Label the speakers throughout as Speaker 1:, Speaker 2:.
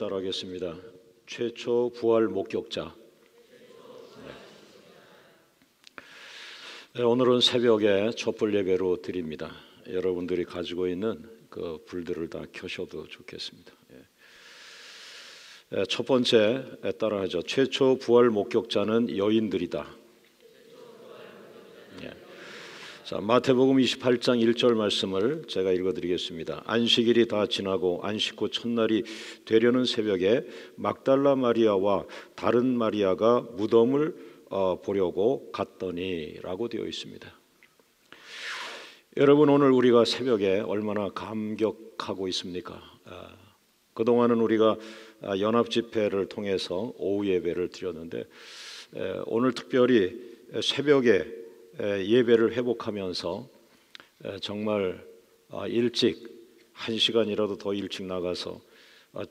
Speaker 1: 따라하겠습니다. 최초 부활 목격자. 네, 오늘은 새벽에 촛불 예배로 드립니다. 여러분들이 가지고 있는 그 불들을 다 켜셔도 좋겠습니다. 첫 번째 따라하죠. 최초 부활 목격자는 여인들이다. 자, 마태복음 28장 1절 말씀을 제가 읽어드리겠습니다. 안식일이 다 지나고 안식 후 첫날이 되려는 새벽에 막달라 마리아와 다른 마리아가 무덤을 보려고 갔더니 라고 되어 있습니다. 여러분, 오늘 우리가 새벽에 얼마나 감격하고 있습니까? 그동안은 우리가 연합집회를 통해서 오후 예배를 드렸는데 오늘 특별히 새벽에 예배를 회복하면서 정말 일찍 1시간이라도 더 일찍 나가서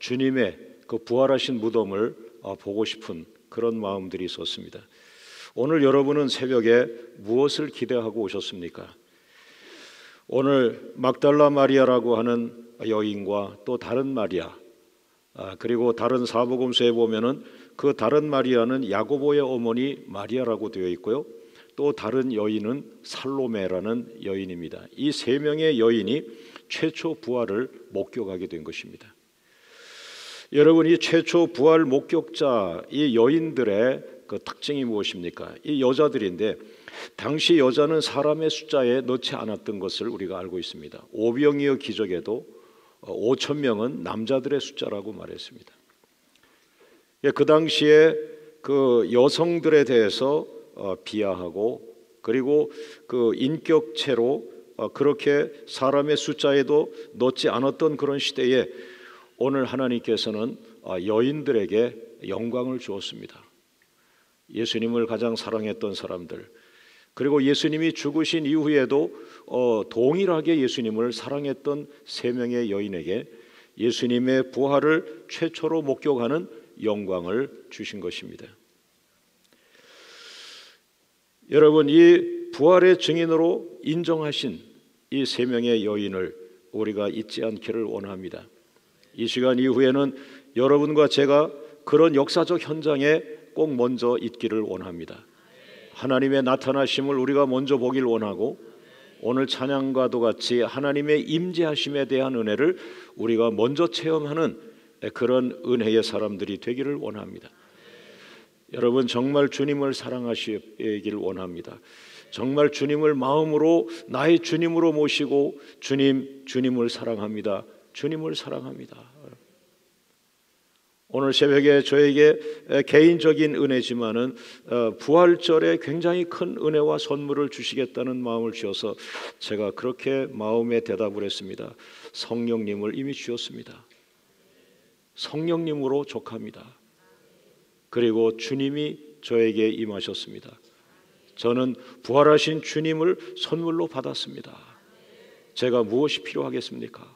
Speaker 1: 주님의 그 부활하신 무덤을 보고 싶은 그런 마음들이 있었습니다. 오늘 여러분은 새벽에 무엇을 기대하고 오셨습니까? 오늘 막달라 마리아라고 하는 여인과 또 다른 마리아, 그리고 다른 사복음서에 보면은 그 다른 마리아는 야고보의 어머니 마리아라고 되어 있고요. 또 다른 여인은 살로메라는 여인입니다. 이 세 명의 여인이 최초 부활을 목격하게 된 것입니다. 여러분, 이 최초 부활 목격자 이 여인들의 그 특징이 무엇입니까? 이 여자들인데 당시 여자는 사람의 숫자에 넣지 않았던 것을 우리가 알고 있습니다. 오병이어 기적에도 5,000명은 남자들의 숫자라고 말했습니다. 그 당시에 그 여성들에 대해서 비하하고 그리고 그 인격체로 그렇게 사람의 숫자에도 넣지 않았던 그런 시대에 오늘 하나님께서는 여인들에게 영광을 주었습니다. 예수님을 가장 사랑했던 사람들, 그리고 예수님이 죽으신 이후에도 동일하게 예수님을 사랑했던 세 명의 여인에게 예수님의 부활을 최초로 목격하는 영광을 주신 것입니다. 여러분, 이 부활의 증인으로 인정하신 이 세 명의 여인을 우리가 잊지 않기를 원합니다. 이 시간 이후에는 여러분과 제가 그런 역사적 현장에 꼭 먼저 있기를 원합니다. 하나님의 나타나심을 우리가 먼저 보길 원하고 오늘 찬양과도 같이 하나님의 임재하심에 대한 은혜를 우리가 먼저 체험하는 그런 은혜의 사람들이 되기를 원합니다. 여러분, 정말 주님을 사랑하시길 원합니다. 정말 주님을 마음으로 나의 주님으로 모시고 주님을 사랑합니다. 주님을 사랑합니다. 오늘 새벽에 저에게 개인적인 은혜지만은 부활절에 굉장히 큰 은혜와 선물을 주시겠다는 마음을 주셔서 제가 그렇게 마음에 대답을 했습니다. 성령님을 이미 주셨습니다. 성령님으로 족합니다. 그리고 주님이 저에게 임하셨습니다. 저는 부활하신 주님을 선물로 받았습니다. 제가 무엇이 필요하겠습니까?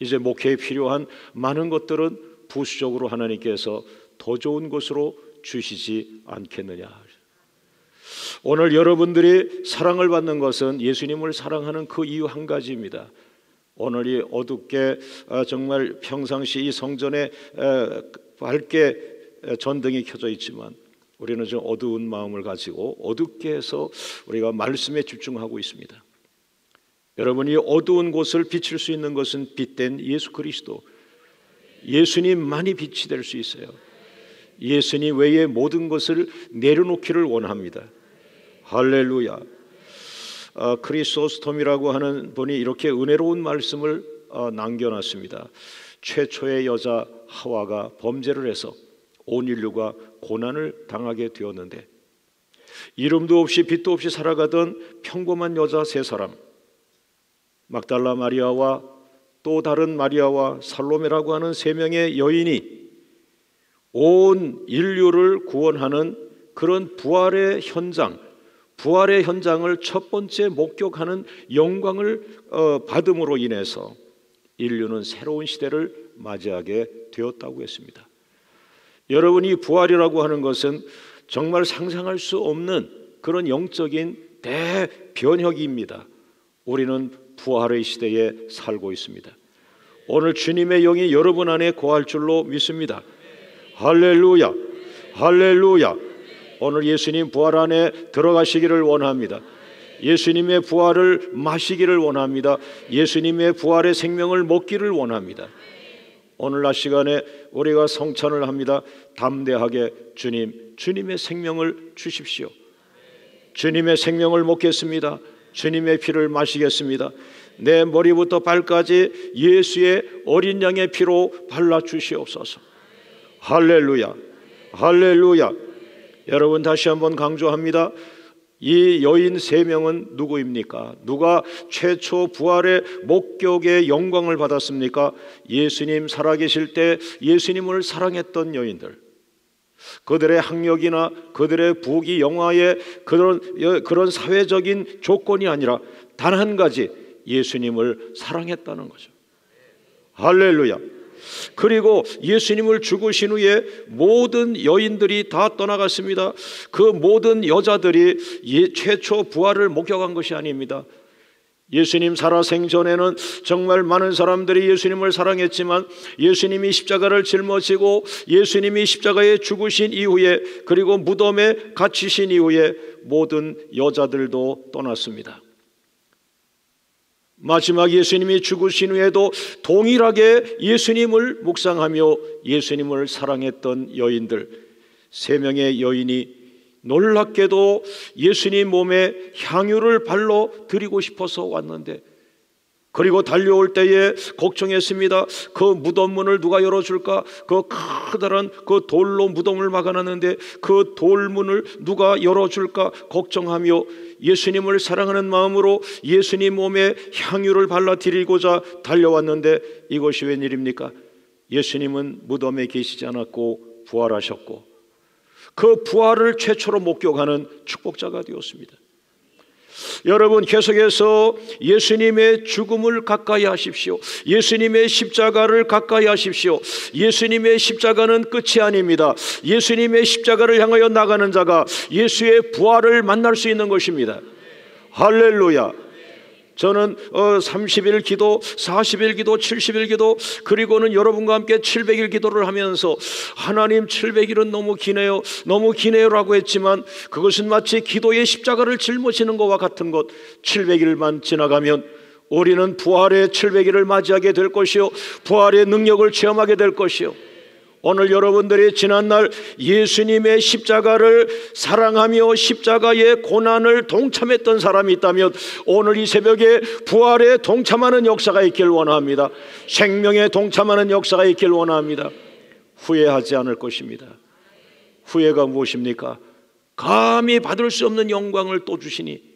Speaker 1: 이제 목회에 필요한 많은 것들은 부수적으로 하나님께서 더 좋은 것으로 주시지 않겠느냐. 오늘 여러분들이 사랑을 받는 것은 예수님을 사랑하는 그 이유 한 가지입니다. 오늘 이 어둡게 정말 평상시 이 성전에 밝게 전등이 켜져 있지만 우리는 좀 어두운 마음을 가지고 어둡게 해서 우리가 말씀에 집중하고 있습니다. 여러분이 어두운 곳을 비칠 수 있는 것은 빛된 예수 그리스도, 예수님만이 빛이 될 수 있어요. 예수님 외의 모든 것을 내려놓기를 원합니다. 할렐루야. 크리소스톰이라고 하는 분이 이렇게 은혜로운 말씀을 남겨놨습니다. 최초의 여자 하와가 범죄를 해서 온 인류가 고난을 당하게 되었는데 이름도 없이 빛도 없이 살아가던 평범한 여자 세 사람, 막달라 마리아와 또 다른 마리아와 살로메라고 하는 세 명의 여인이 온 인류를 구원하는 그런 부활의 현장을 첫 번째 목격하는 영광을 받음으로 인해서 인류는 새로운 시대를 맞이하게 되었다고 했습니다. 여러분, 이 부활이라고 하는 것은 정말 상상할 수 없는 그런 영적인 대변혁입니다. 우리는 부활의 시대에 살고 있습니다. 오늘 주님의 영이 여러분 안에 거할 줄로 믿습니다. 할렐루야, 할렐루야. 오늘 예수님 부활 안에 들어가시기를 원합니다. 예수님의 부활을 마시기를 원합니다. 예수님의 부활의 생명을 먹기를 원합니다. 오늘 낮 시간에 우리가 성찬을 합니다. 담대하게 주님의 생명을 주십시오. 주님의 생명을 먹겠습니다. 주님의 피를 마시겠습니다. 내 머리부터 발까지 예수의 어린 양의 피로 발라주시옵소서. 할렐루야, 할렐루야. 여러분, 다시 한번 강조합니다. 이 여인 3명은 누구입니까? 누가 최초 부활의 목격의 영광을 받았습니까? 예수님 살아계실 때 예수님을 사랑했던 여인들. 그들의 학력이나 그들의 부귀 영화의 그런 사회적인 조건이 아니라 단 한 가지, 예수님을 사랑했다는 거죠. 할렐루야. 그리고 예수님을 죽으신 후에 모든 여인들이 다 떠나갔습니다. 그 모든 여자들이 최초 부활을 목격한 것이 아닙니다. 예수님 살아생 전에는 정말 많은 사람들이 예수님을 사랑했지만 예수님이 십자가를 짊어지고 예수님이 십자가에 죽으신 이후에, 그리고 무덤에 갇히신 이후에 모든 여자들도 떠났습니다. 마지막 예수님이 죽으신 후에도 동일하게 예수님을 묵상하며 예수님을 사랑했던 여인들, 3명의 여인이 놀랍게도 예수님 몸에 향유를 발로 드리고 싶어서 왔는데, 그리고 달려올 때에 걱정했습니다. 그 무덤 문을 누가 열어줄까? 그 커다란 그 돌로 무덤을 막아놨는데 그 돌문을 누가 열어줄까 걱정하며 예수님을 사랑하는 마음으로 예수님 몸에 향유를 발라드리고자 달려왔는데, 이것이 웬일입니까? 예수님은 무덤에 계시지 않았고 부활하셨고, 그 부활을 최초로 목격하는 축복자가 되었습니다. 여러분, 계속해서 예수님의 죽음을 가까이 하십시오. 예수님의 십자가를 가까이 하십시오. 예수님의 십자가는 끝이 아닙니다. 예수님의 십자가를 향하여 나가는 자가 예수의 부활을 만날 수 있는 것입니다. 할렐루야. 저는 30일 기도, 40일 기도, 70일 기도, 그리고는 여러분과 함께 700일 기도를 하면서 하나님 700일은 너무 기네요, 너무 기네요 라고 했지만 그것은 마치 기도의 십자가를 짊어지는 것과 같은 것. 700일만 지나가면 우리는 부활의 700일을 맞이하게 될 것이요, 부활의 능력을 체험하게 될 것이요. 오늘 여러분들이 지난날 예수님의 십자가를 사랑하며 십자가의 고난을 동참했던 사람이 있다면 오늘 이 새벽에 부활에 동참하는 역사가 있길 원합니다. 생명에 동참하는 역사가 있길 원합니다. 후회하지 않을 것입니다. 후회가 무엇입니까? 감히 받을 수 없는 영광을 또 주시니,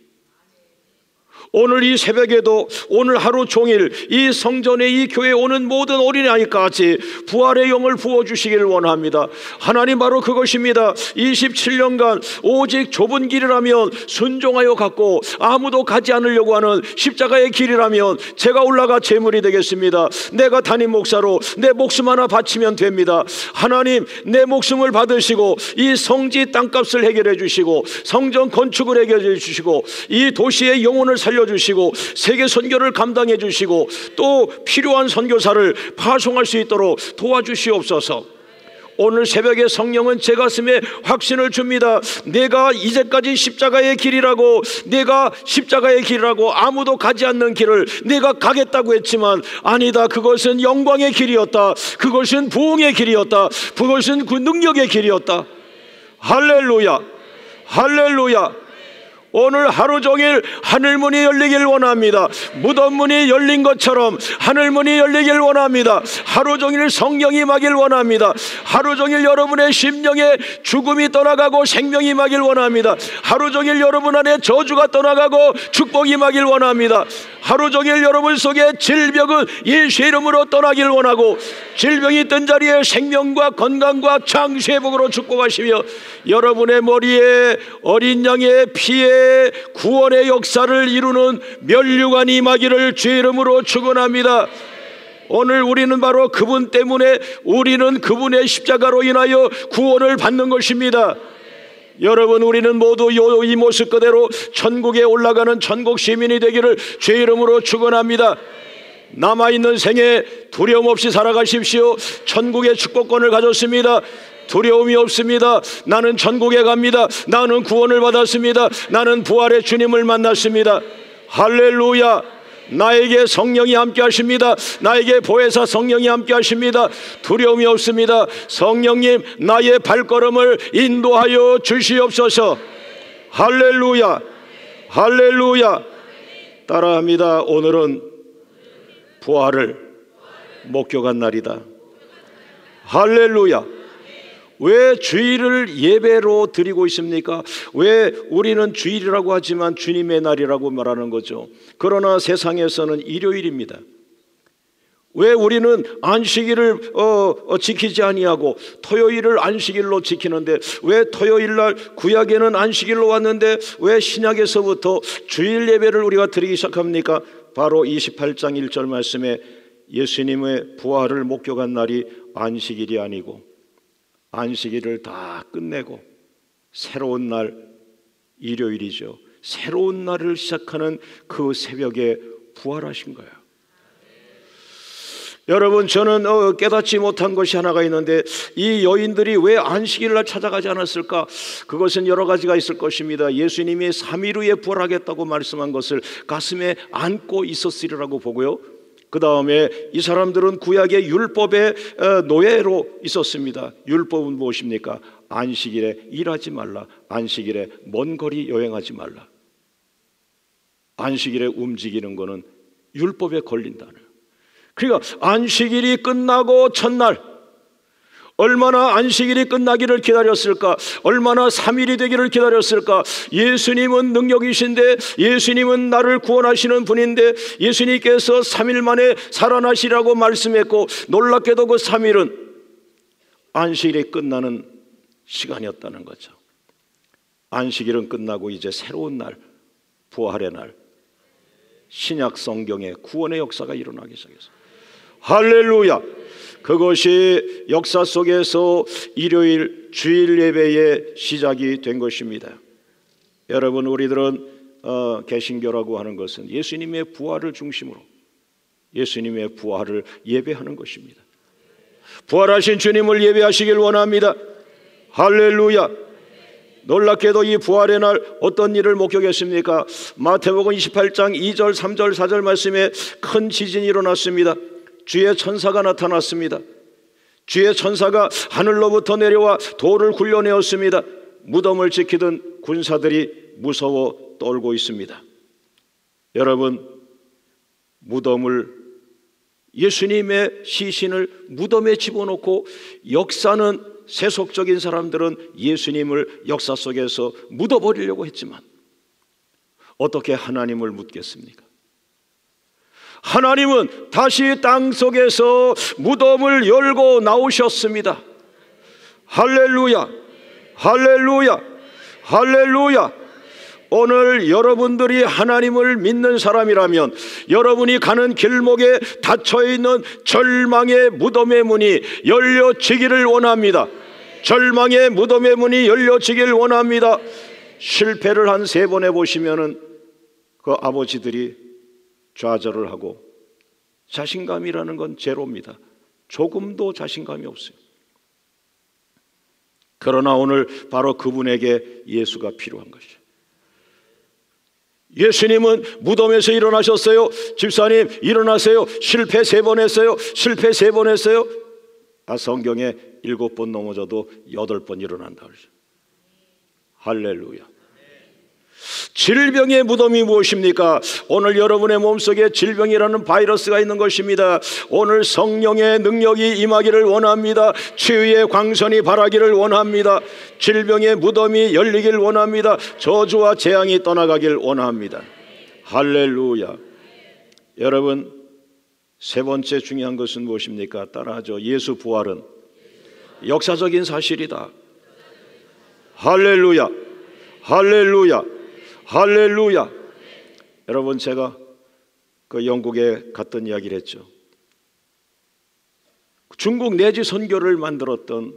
Speaker 1: 오늘 이 새벽에도 오늘 하루 종일 이 성전에 이 교회에 오는 모든 어린아이까지 부활의 영을 부어주시기를 원합니다. 하나님, 바로 그것입니다. 27년간 오직 좁은 길이라면 순종하여 갔고 아무도 가지 않으려고 하는 십자가의 길이라면 제가 올라가 제물이 되겠습니다. 내가 담임 목사로 내 목숨 하나 바치면 됩니다. 하나님, 내 목숨을 받으시고 이 성지 땅값을 해결해 주시고 성전 건축을 해결해 주시고 이 도시의 영혼을 살려주시고 세계 선교를 감당해 주시고 또 필요한 선교사를 파송할 수 있도록 도와주시옵소서. 오늘 새벽에 성령은 제 가슴에 확신을 줍니다. 내가 이제까지 십자가의 길이라고, 내가 십자가의 길이라고 아무도 가지 않는 길을 내가 가겠다고 했지만 아니다. 그것은 영광의 길이었다. 그것은 부흥의 길이었다. 그것은 그 능력의 길이었다. 할렐루야, 할렐루야. 오늘 하루 종일 하늘문이 열리길 원합니다. 무덤문이 열린 것처럼 하늘문이 열리길 원합니다. 하루 종일 성령이 임하길 원합니다. 하루 종일 여러분의 심령에 죽음이 떠나가고 생명이 임하길 원합니다. 하루 종일 여러분 안에 저주가 떠나가고 축복이 임하길 원합니다. 하루 종일 여러분 속에 질병은 예수의 이름으로 떠나길 원하고 질병이 있던 자리에 생명과 건강과 장수회복으로 축복하시며 여러분의 머리에 어린 양의 피에 구원의 역사를 이루는 면류관이 임하기를 주의 이름으로 축원합니다. 오늘 우리는 바로 그분 때문에, 우리는 그분의 십자가로 인하여 구원을 받는 것입니다. 여러분, 우리는 모두 이 모습 그대로 천국에 올라가는 천국 시민이 되기를 주의 이름으로 축원합니다. 남아있는 생에 두려움 없이 살아가십시오. 천국의 축복권을 가졌습니다. 두려움이 없습니다. 나는 천국에 갑니다. 나는 구원을 받았습니다. 나는 부활의 주님을 만났습니다. 할렐루야. 나에게 성령이 함께 하십니다. 나에게 보혜사 성령이 함께 하십니다. 두려움이 없습니다. 성령님, 나의 발걸음을 인도하여 주시옵소서. 할렐루야. 할렐루야. 따라합니다. 오늘은 부활을 목격한 날이다. 할렐루야. 왜 주일을 예배로 드리고 있습니까? 왜 우리는 주일이라고 하지만 주님의 날이라고 말하는 거죠? 그러나 세상에서는 일요일입니다. 왜 우리는 안식일을 지키지 아니하고 토요일을 안식일로 지키는데, 왜 토요일날 구약에는 안식일로 왔는데 왜 신약에서부터 주일 예배를 우리가 드리기 시작합니까? 바로 28장 1절 말씀에 예수님의 부활을 목격한 날이 안식일이 아니고 안식일을 다 끝내고 새로운 날 일요일이죠. 새로운 날을 시작하는 그 새벽에 부활하신 거예요. 여러분, 저는 깨닫지 못한 것이 하나가 있는데, 이 여인들이 왜 안식일날 찾아가지 않았을까? 그것은 여러 가지가 있을 것입니다. 예수님이 3일 후에 부활하겠다고 말씀한 것을 가슴에 안고 있었으리라고 보고요, 그 다음에 이 사람들은 구약의 율법의 노예로 있었습니다. 율법은 무엇입니까? 안식일에 일하지 말라, 안식일에 먼 거리 여행하지 말라. 안식일에 움직이는 것은 율법에 걸린다는. 그러니까 안식일이 끝나고 첫날, 얼마나 안식일이 끝나기를 기다렸을까? 얼마나 3일이 되기를 기다렸을까? 예수님은 능력이신데, 예수님은 나를 구원하시는 분인데, 예수님께서 3일 만에 살아나시라고 말씀했고, 놀랍게도 그 3일은 안식일이 끝나는 시간이었다는 거죠. 안식일은 끝나고 이제 새로운 날, 부활의 날, 신약 성경의 구원의 역사가 일어나기 시작했어요. 할렐루야. 그것이 역사 속에서 일요일 주일 예배의 시작이 된 것입니다. 여러분, 우리들은 개신교라고 하는 것은 예수님의 부활을 중심으로 예수님의 부활을 예배하는 것입니다. 부활하신 주님을 예배하시길 원합니다. 할렐루야. 놀랍게도 이 부활의 날 어떤 일을 목격했습니까? 마태복음 28장 2절 3절 4절 말씀에 큰 지진이 일어났습니다. 주의 천사가 나타났습니다. 주의 천사가 하늘로부터 내려와 돌을 굴려내었습니다. 무덤을 지키던 군사들이 무서워 떨고 있습니다. 여러분, 무덤을, 예수님의 시신을 무덤에 집어넣고 역사는, 세속적인 사람들은 예수님을 역사 속에서 묻어버리려고 했지만 어떻게 하나님을 묻겠습니까? 하나님은 다시 땅 속에서 무덤을 열고 나오셨습니다. 할렐루야. 할렐루야. 할렐루야. 오늘 여러분들이 하나님을 믿는 사람이라면 여러분이 가는 길목에 닫혀있는 절망의 무덤의 문이 열려지기를 원합니다. 절망의 무덤의 문이 열려지기를 원합니다. 실패를 한 3번 해보시면은 그 아버지들이 좌절을 하고, 자신감이라는 건 제로입니다. 조금도 자신감이 없어요. 그러나 오늘 바로 그분에게 예수가 필요한 것이죠. 예수님은 무덤에서 일어나셨어요. 집사님 일어나세요. 실패 3번 했어요. 실패 3번 했어요. 성경에 7번 넘어져도 8번 일어난다 그러죠. 할렐루야. 질병의 무덤이 무엇입니까? 오늘 여러분의 몸속에 질병이라는 바이러스가 있는 것입니다. 오늘 성령의 능력이 임하기를 원합니다. 치유의 광선이 발하기를 원합니다. 질병의 무덤이 열리길 원합니다. 저주와 재앙이 떠나가길 원합니다. 할렐루야. 여러분, 3번째 중요한 것은 무엇입니까? 따라하죠. 예수 부활은 역사적인 사실이다. 할렐루야. 할렐루야. 할렐루야. 여러분, 제가 그 영국에 갔던 이야기를 했죠. 중국 내지 선교를 만들었던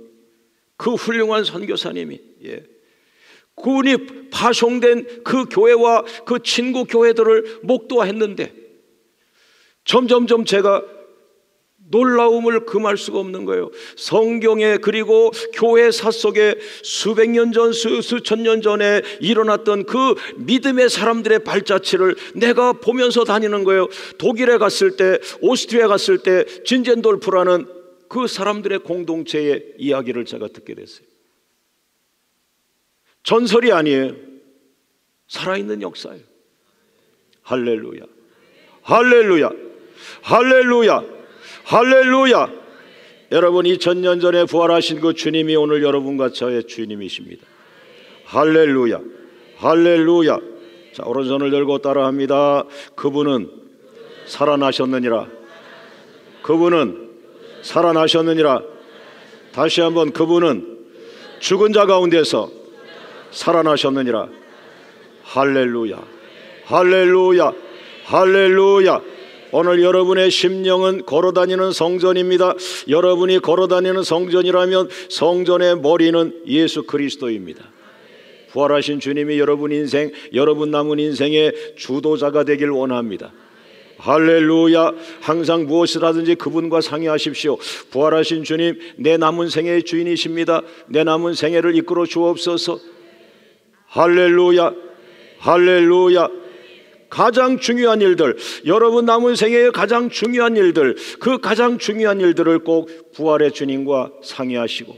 Speaker 1: 그 훌륭한 선교사님이, 그분이 파송된 그 교회와 그 친구 교회들을 목도했는데 점점점 제가 놀라움을 금할 수가 없는 거예요. 성경에, 그리고 교회사 속에 수백 년 전, 수천 년 전에 일어났던 그 믿음의 사람들의 발자취를 내가 보면서 다니는 거예요. 독일에 갔을 때, 오스트리아에 갔을 때 진젠돌프라는 그 사람들의 공동체의 이야기를 제가 듣게 됐어요. 전설이 아니에요. 살아있는 역사예요. 할렐루야, 할렐루야, 할렐루야, 할렐루야. 여러분, 2000년 전에 부활하신 그 주님이 오늘 여러분과 저의 주님이십니다. 할렐루야, 할렐루야. 자, 오른손을 들고 따라합니다. 그분은 살아나셨느니라. 그분은 살아나셨느니라. 다시 한번, 그분은 죽은 자 가운데서 살아나셨느니라. 할렐루야, 할렐루야, 할렐루야. 오늘 여러분의 심령은 걸어다니는 성전입니다. 여러분이 걸어다니는 성전이라면 성전의 머리는 예수 그리스도입니다. 부활하신 주님이 여러분 인생, 여러분 남은 인생의 주도자가 되길 원합니다. 할렐루야. 항상 무엇을 하든지 그분과 상의하십시오. 부활하신 주님, 내 남은 생애의 주인이십니다. 내 남은 생애를 이끌어 주옵소서. 할렐루야, 할렐루야. 가장 중요한 일들, 여러분 남은 생애의 가장 중요한 일들, 그 가장 중요한 일들을 꼭 부활의 주님과 상의하시고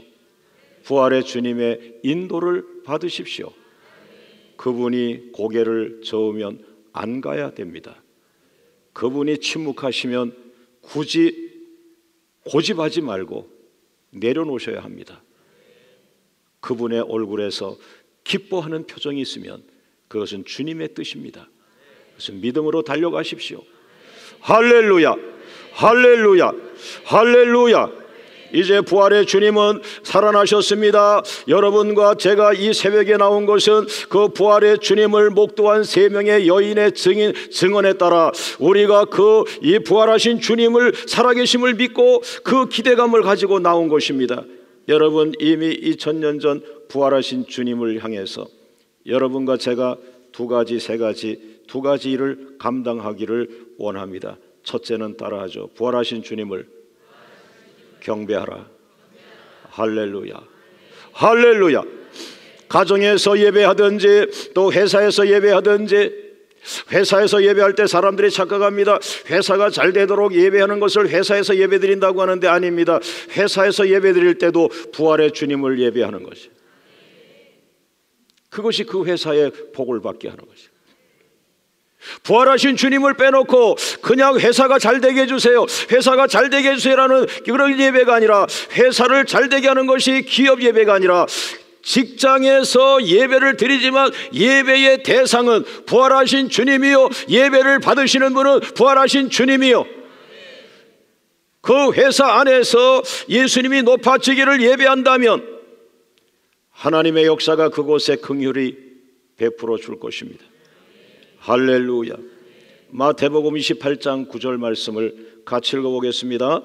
Speaker 1: 부활의 주님의 인도를 받으십시오. 그분이 고개를 저으면 안 가야 됩니다. 그분이 침묵하시면 굳이 고집하지 말고 내려놓으셔야 합니다. 그분의 얼굴에서 기뻐하는 표정이 있으면 그것은 주님의 뜻입니다. 그래서 믿음으로 달려가십시오. 할렐루야, 할렐루야, 할렐루야. 이제 부활의 주님은 살아나셨습니다. 여러분과 제가 이 새벽에 나온 것은 그 부활의 주님을 목도한 3명의 여인의 증언에 따라 우리가 이 부활하신 주님을 살아계심을 믿고 그 기대감을 가지고 나온 것입니다. 여러분, 이미 2000년 전 부활하신 주님을 향해서 여러분과 제가 두 가지 일을 감당하기를 원합니다. 첫째는 따라하죠. 부활하신 주님을 경배하라. 할렐루야, 할렐루야. 가정에서 예배하든지 또 회사에서 예배하든지, 회사에서 예배할 때 사람들이 착각합니다. 회사가 잘 되도록 예배하는 것을 회사에서 예배드린다고 하는데 아닙니다. 회사에서 예배드릴 때도 부활의 주님을 예배하는 것이에요. 그것이 그 회사의 복을 받게 하는 것이에요. 부활하신 주님을 빼놓고 그냥 회사가 잘 되게 해주세요, 회사가 잘 되게 해주세요라는 그런 예배가 아니라, 회사를 잘 되게 하는 것이 기업 예배가 아니라 직장에서 예배를 드리지만 예배의 대상은 부활하신 주님이요, 예배를 받으시는 분은 부활하신 주님이요. 그 회사 안에서 예수님이 높아지기를 예배한다면 하나님의 역사가 그곳에 긍휼히 베풀어 줄 것입니다. 할렐루야. 마태복음 28장 9절 말씀을 같이 읽어보겠습니다.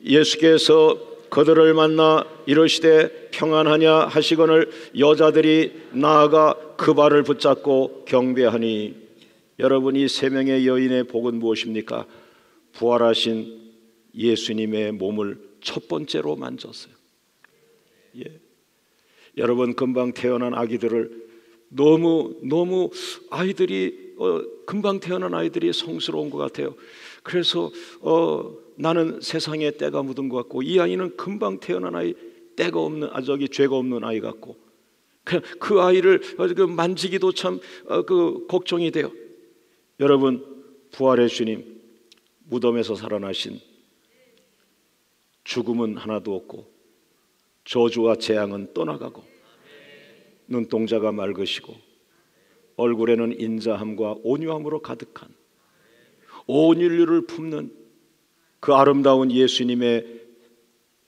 Speaker 1: 예수께서 그들을 만나 이르시되 평안하냐 하시거늘 여자들이 나아가 그 발을 붙잡고 경배하니. 여러분, 이 3명의 여인의 복은 무엇입니까? 부활하신 예수님의 몸을 첫 번째로 만졌어요. 예. 여러분, 금방 태어난 아기들을 너무 아이들이 금방 태어난 아이들이 성스러운 것 같아요. 그래서 나는 세상에 때가 묻은 것 같고, 이 아이는 금방 태어난 아이, 때가 없는 죄가 없는 아이 같고, 그 아이를 만지기도 참 걱정이 돼요. 여러분, 부활의 주님, 무덤에서 살아나신, 죽음은 하나도 없고 저주와 재앙은 떠나가고 눈동자가 맑으시고 얼굴에는 인자함과 온유함으로 가득한 온 인류를 품는 그 아름다운 예수님의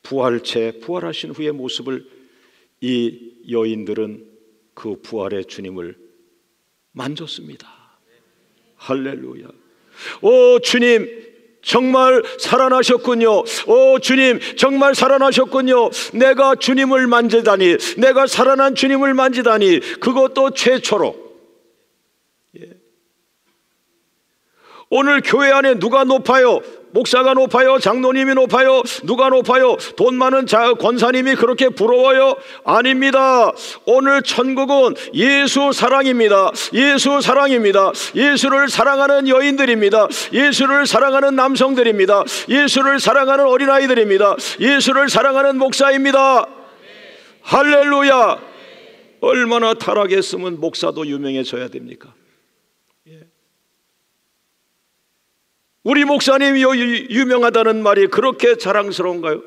Speaker 1: 부활하신 후의 모습을 이 여인들은 그 부활의 주님을 만졌습니다. 할렐루야. 오 주님, 정말 살아나셨군요. 오 주님, 정말 살아나셨군요. 내가 주님을 만지다니, 내가 살아난 주님을 만지다니, 그것도 최초로. 예. 오늘 교회 안에 누가 높아요? 목사가 높아요? 장로님이 높아요? 누가 높아요? 돈 많은 권사님이 그렇게 부러워요? 아닙니다. 오늘 천국은 예수 사랑입니다. 예수 사랑입니다. 예수를 사랑하는 여인들입니다. 예수를 사랑하는 남성들입니다. 예수를 사랑하는 어린아이들입니다. 예수를 사랑하는 목사입니다. 할렐루야. 얼마나 타락했으면 목사도 유명해져야 됩니까? 우리 목사님이 유명하다는 말이 그렇게 자랑스러운가요?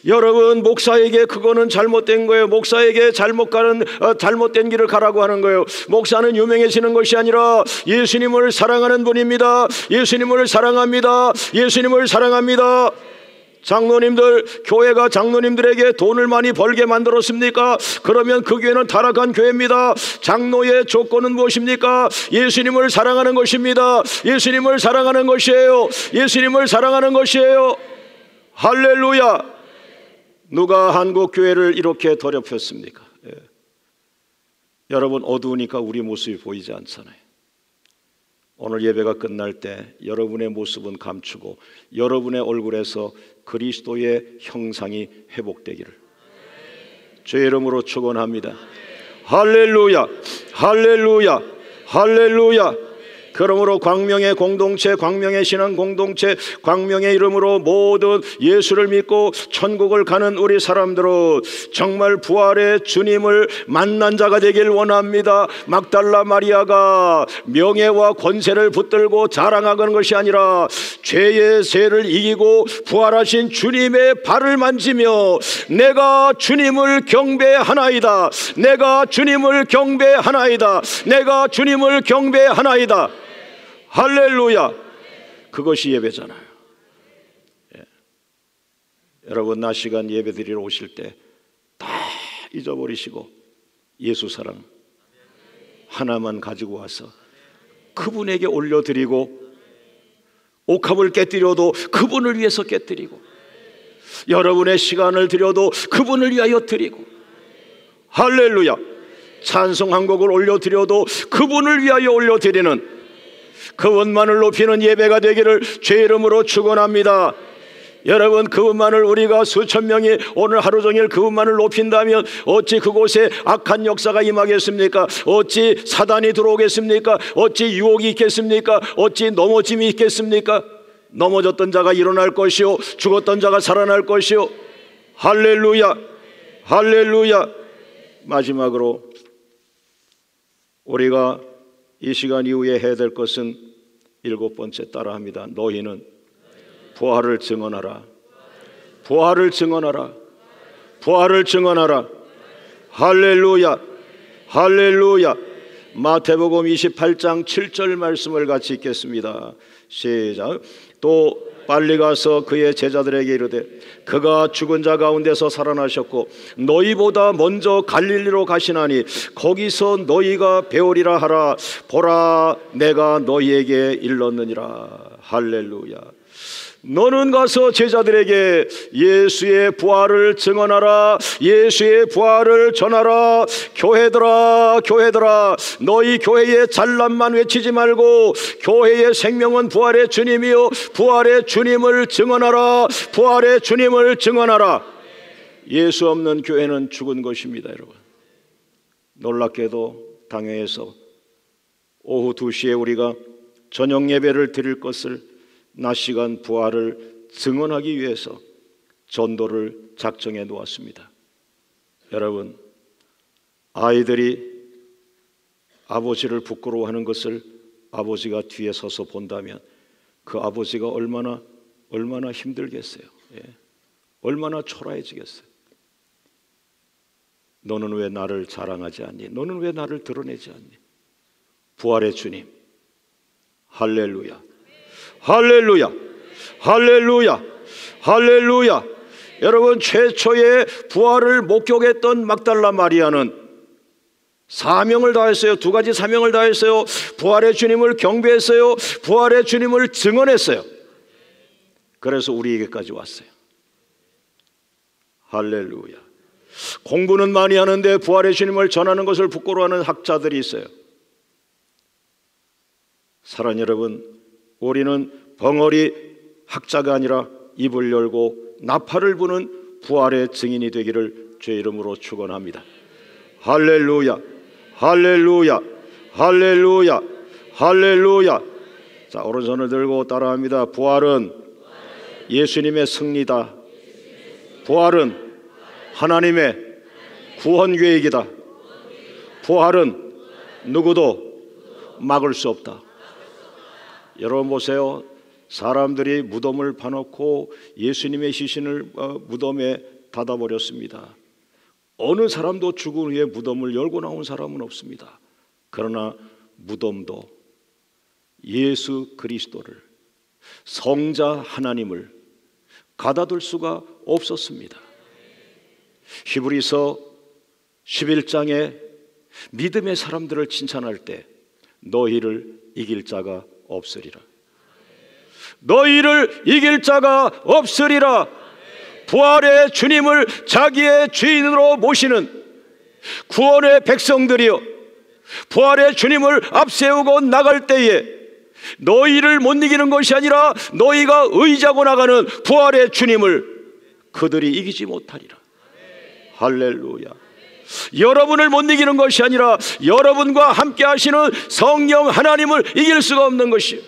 Speaker 1: 여러분, 목사에게 그거는 잘못된 거예요. 목사에게 잘못된 길을 가라고 하는 거예요. 목사는 유명해지는 것이 아니라 예수님을 사랑하는 분입니다. 예수님을 사랑합니다. 예수님을 사랑합니다. 장로님들, 교회가 장로님들에게 돈을 많이 벌게 만들었습니까? 그러면 그 교회는 타락한 교회입니다. 장로의 조건은 무엇입니까? 예수님을 사랑하는 것입니다. 예수님을 사랑하는 것이에요. 예수님을 사랑하는 것이에요. 할렐루야. 누가 한국 교회를 이렇게 더럽혔습니까? 여러분, 어두우니까 우리 모습이 보이지 않잖아요. 오늘 예배가 끝날 때 여러분의 모습은 감추고 여러분의 얼굴에서 그리스도의 형상이 회복되기를 주의 이름으로 축원합니다. 할렐루야, 할렐루야, 할렐루야. 그러므로 광명의 공동체, 광명의 신앙 공동체, 광명의 이름으로 모든 예수를 믿고 천국을 가는 우리 사람들은 정말 부활의 주님을 만난 자가 되길 원합니다. 막달라 마리아가 명예와 권세를 붙들고 자랑하는 것이 아니라 죄의 세를 이기고 부활하신 주님의 발을 만지며 내가 주님을 경배하나이다, 내가 주님을 경배하나이다, 내가 주님을 경배하나이다. 할렐루야. 그것이 예배잖아요. 여러분, 낮 시간 예배 드리러 오실 때 다 잊어버리시고 예수 사랑 하나만 가지고 와서 그분에게 올려드리고, 옥합을 깨뜨려도 그분을 위해서 깨뜨리고, 여러분의 시간을 드려도 그분을 위하여 드리고, 할렐루야. 찬송 한 곡을 올려드려도 그분을 위하여 올려드리는, 그분만을 높이는 예배가 되기를 주의 이름으로 축원합니다. 여러분, 그분만을 우리가 수천 명이 오늘 하루 종일 그분만을 높인다면 어찌 그곳에 악한 역사가 임하겠습니까? 어찌 사단이 들어오겠습니까? 어찌 유혹이 있겠습니까? 어찌 넘어짐이 있겠습니까? 넘어졌던 자가 일어날 것이요, 죽었던 자가 살아날 것이요. 할렐루야, 할렐루야. 마지막으로 우리가 이 시간 이후에 해야 될 것은 7번째 따라합니다. 너희는 부활을 증언하라. 부활을 증언하라. 부활을 증언하라. 할렐루야, 할렐루야. 마태복음 28장 7절 말씀을 같이 읽겠습니다. 시작. 또 빨리 가서 그의 제자들에게 이르되 그가 죽은 자 가운데서 살아나셨고 너희보다 먼저 갈릴리로 가시나니 거기서 너희가 배우리라 하라. 보라, 내가 너희에게 일렀느니라. 할렐루야. 너는 가서 제자들에게 예수의 부활을 증언하라. 예수의 부활을 전하라. 교회들아, 교회들아, 너희 교회의 잘남만 외치지 말고 교회의 생명은 부활의 주님이요, 부활의 주님을 증언하라. 부활의 주님을 증언하라. 예수 없는 교회는 죽은 것입니다. 여러분, 놀랍게도 당회에서 오후 2시에 우리가 저녁 예배를 드릴 것을 낮 시간 부활을 증언하기 위해서 전도를 작정해 놓았습니다. 여러분, 아이들이 아버지를 부끄러워하는 것을 아버지가 뒤에 서서 본다면 그 아버지가 얼마나 힘들겠어요. 얼마나 초라해지겠어요. 너는 왜 나를 자랑하지 않니? 너는 왜 나를 드러내지 않니? 부활의 주님, 할렐루야, 할렐루야, 할렐루야, 할렐루야. 여러분, 최초의 부활을 목격했던 막달라 마리아는 사명을 다했어요. 2가지 사명을 다했어요. 부활의 주님을 경배했어요. 부활의 주님을 증언했어요. 그래서 우리에게까지 왔어요. 할렐루야. 공부는 많이 하는데 부활의 주님을 전하는 것을 부끄러워하는 학자들이 있어요. 사랑하는 여러분, 우리는 벙어리 학자가 아니라 입을 열고 나팔을 부는 부활의 증인이 되기를 주의 이름으로 축원합니다. 할렐루야, 할렐루야, 할렐루야, 할렐루야. 자, 오른손을 들고 따라합니다. 부활은 예수님의 승리다. 부활은 하나님의 구원 계획이다. 부활은 누구도 막을 수 없다. 여러분 보세요. 사람들이 무덤을 파놓고 예수님의 시신을 무덤에 닫아버렸습니다. 어느 사람도 죽은 후에 무덤을 열고 나온 사람은 없습니다. 그러나 무덤도 예수 그리스도를, 성자 하나님을 가다둘 수가 없었습니다. 히브리서 11장에 믿음의 사람들을 칭찬할 때 너희를 이길 자가 없으리라. 너희를 이길 자가 없으리라. 부활의 주님을 자기의 주인으로 모시는 구원의 백성들이여, 부활의 주님을 앞세우고 나갈 때에 너희를 못 이기는 것이 아니라 너희가 의지하고 나가는 부활의 주님을 그들이 이기지 못하리라. 할렐루야. 여러분을 못 이기는 것이 아니라 여러분과 함께 하시는 성령 하나님을 이길 수가 없는 것이요,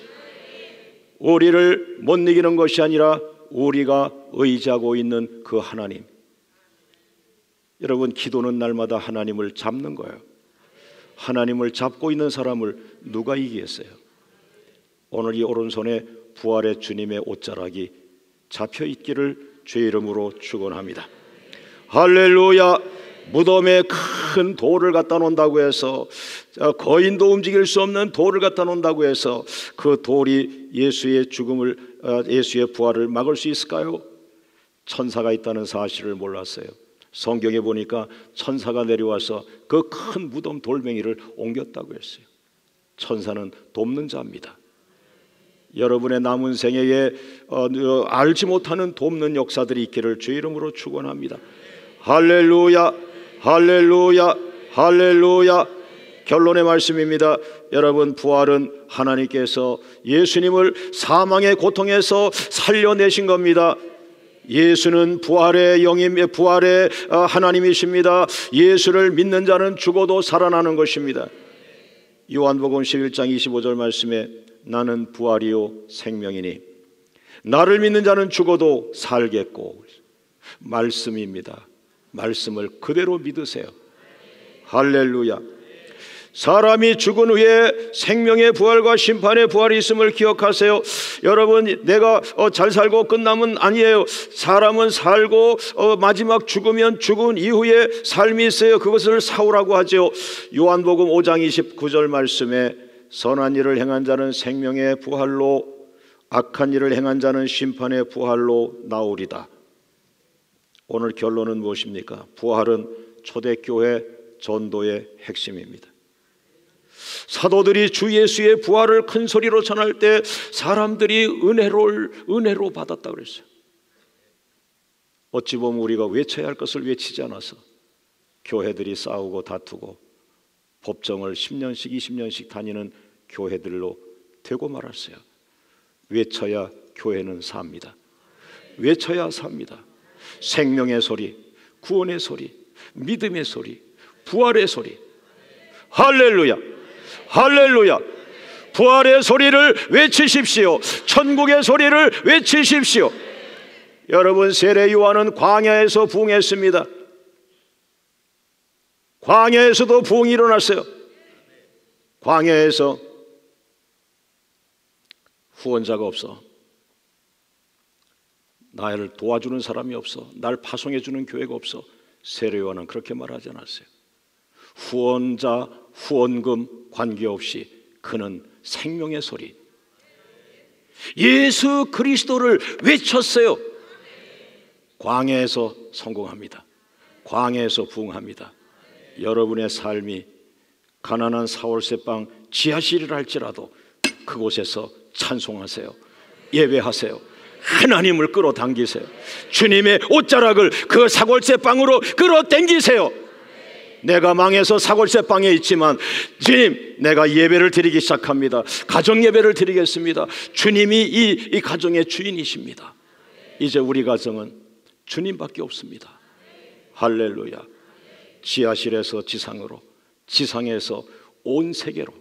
Speaker 1: 우리를 못 이기는 것이 아니라 우리가 의지하고 있는 그 하나님. 여러분, 기도는 날마다 하나님을 잡는 거예요. 하나님을 잡고 있는 사람을 누가 이기겠어요? 오늘 이 오른손에 부활의 주님의 옷자락이 잡혀 있기를 주의 이름으로 축원합니다. 할렐루야. 무덤에 큰 돌을 갖다 놓는다고 해서, 거인도 움직일 수 없는 돌을 갖다 놓는다고 해서 그 돌이 예수의 죽음을, 예수의 부활을 막을 수 있을까요? 천사가 있다는 사실을 몰랐어요. 성경에 보니까 천사가 내려와서 그 큰 무덤 돌멩이를 옮겼다고 했어요. 천사는 돕는 자입니다. 여러분의 남은 생애에 알지 못하는 돕는 역사들이 있기를 주의 이름으로 축원합니다. 할렐루야, 할렐루야, 할렐루야. 결론의 말씀입니다. 여러분, 부활은 하나님께서 예수님을 사망의 고통에서 살려내신 겁니다. 예수는 부활의 영임, 부활의 하나님이십니다. 예수를 믿는 자는 죽어도 살아나는 것입니다. 요한복음 11장 25절 말씀에 나는 부활이요 생명이니 나를 믿는 자는 죽어도 살겠고, 말씀입니다. 말씀을 그대로 믿으세요. 할렐루야. 사람이 죽은 후에 생명의 부활과 심판의 부활이 있음을 기억하세요. 여러분, 내가 잘 살고 끝나면 아니에요. 사람은 살고 마지막 죽으면 죽은 이후에 삶이 있어요. 그것을 사후라고 하죠. 요한복음 5장 29절 말씀에 선한 일을 행한 자는 생명의 부활로, 악한 일을 행한 자는 심판의 부활로 나오리다. 오늘 결론은 무엇입니까? 부활은 초대교회 전도의 핵심입니다. 사도들이 주 예수의 부활을 큰 소리로 전할 때 사람들이 은혜로 받았다고 그랬어요. 어찌 보면 우리가 외쳐야 할 것을 외치지 않아서 교회들이 싸우고 다투고 법정을 10년씩 20년씩 다니는 교회들로 되고 말았어요. 외쳐야 교회는 삽니다. 외쳐야 삽니다. 생명의 소리, 구원의 소리, 믿음의 소리, 부활의 소리. 할렐루야, 할렐루야. 부활의 소리를 외치십시오. 천국의 소리를 외치십시오. 여러분, 세례 요한은 광야에서 부흥했습니다. 광야에서도 부흥이 일어났어요. 광야에서 후원자가 없어, 나를 도와주는 사람이 없어, 날 파송해주는 교회가 없어. 세례 요한은 그렇게 말하지 않았어요. 후원자, 후원금 관계없이 그는 생명의 소리, 예수 그리스도를 외쳤어요. 광야에서 성공합니다. 광야에서 부흥합니다. 여러분의 삶이 가난한 사월세방 지하실이라 할지라도 그곳에서 찬송하세요. 예배하세요. 하나님을 끌어당기세요. 주님의 옷자락을 그 사골세방으로 끌어당기세요. 내가 망해서 사골세방에 있지만 주님, 내가 예배를 드리기 시작합니다. 가정 예배를 드리겠습니다. 주님이 이 가정의 주인이십니다. 이제 우리 가정은 주님밖에 없습니다. 할렐루야. 지하실에서 지상으로, 지상에서 온 세계로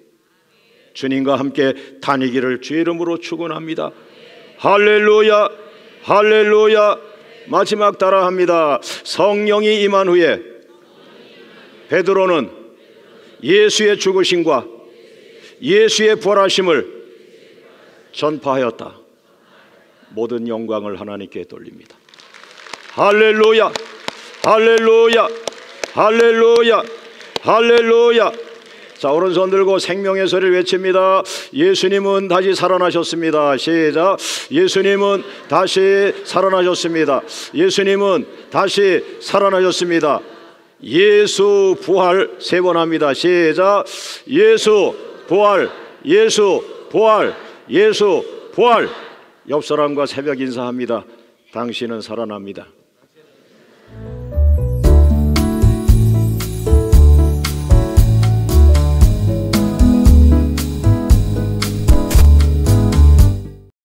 Speaker 1: 주님과 함께 다니기를 주의 이름으로 축원합니다. 할렐루야, 할렐루야. 마지막 따라합니다. 성령이 임한 후에 베드로는 예수의 죽으심과 예수의 부활하심을 전파하였다. 모든 영광을 하나님께 돌립니다. 할렐루야, 할렐루야, 할렐루야, 할렐루야. 자, 오른손 들고 생명의 소리를 외칩니다. 예수님은 다시 살아나셨습니다. 시작. 예수님은 다시 살아나셨습니다. 예수님은 다시 살아나셨습니다. 예수 부활 세 번 합니다. 시작. 예수 부활, 예수 부활, 예수 부활. 옆 사람과 새벽 인사합니다. 당신은 살아납니다.